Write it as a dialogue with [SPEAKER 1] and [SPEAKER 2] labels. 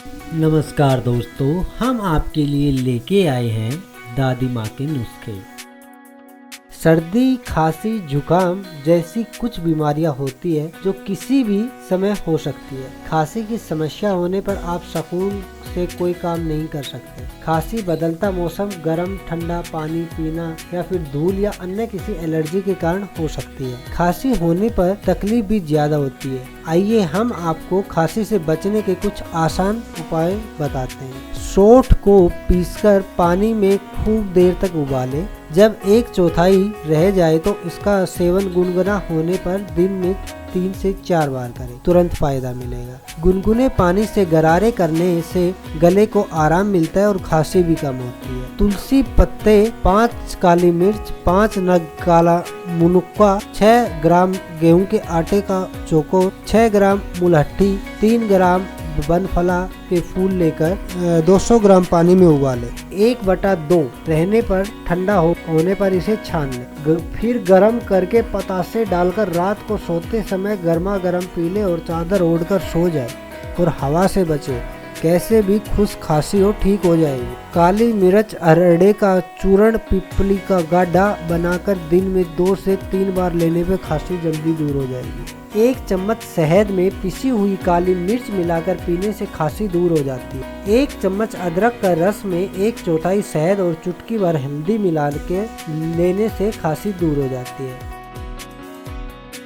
[SPEAKER 1] नमस्कार दोस्तों, हम आपके लिए लेके आए हैं दादी माँ के नुस्खे। सर्दी, खांसी, जुकाम जैसी कुछ बीमारियां होती है जो किसी भी समय हो सकती है। खांसी की समस्या होने पर आप सुकून से कोई काम नहीं कर सकते। खांसी बदलता मौसम, गर्म ठंडा पानी पीना या फिर धूल या अन्य किसी एलर्जी के कारण हो सकती है। खांसी होने पर तकलीफ भी ज्यादा होती है। आइए हम आपको खांसी से बचने के कुछ आसान उपाय बताते हैं। सौंठ को पीसकर पानी में खूब देर तक उबालें। जब 1/4 रह जाए तो इसका सेवन गुनगुना होने पर दिन में 3 से 4 बार करें, तुरंत फायदा मिलेगा। गुनगुने पानी से गरारे करने से गले को आराम मिलता है और खांसी भी कम होती है। तुलसी पत्ते, 5 काली मिर्च, 5 नग काला मुनुक्का, 6 ग्राम गेहूं के आटे का चोको, 6 ग्राम मुलहट्टी, 3 ग्राम बनफला के फूल लेकर 200 ग्राम पानी में उबालें। 1/2 रहने पर ठंडा होने पर इसे छान लें। फिर गर्म करके पतासे डालकर रात को सोते समय गर्मा गर्म पी लें और चादर ओढ़कर सो जाए और हवा से बचे। कैसे भी खुश खांसी हो ठीक हो जाएगी। काली मिर्च, अरड़े का चूर्ण, पिपली का गड्ढा बनाकर दिन में 2 से 3 बार लेने पे खांसी जल्दी दूर हो जाएगी। 1 चम्मच शहद में पिसी हुई काली मिर्च मिलाकर पीने से खांसी दूर हो जाती है। 1 चम्मच अदरक का रस में 1/4 शहद और चुटकी भर हल्दी मिला के लेने से खांसी दूर हो जाती है।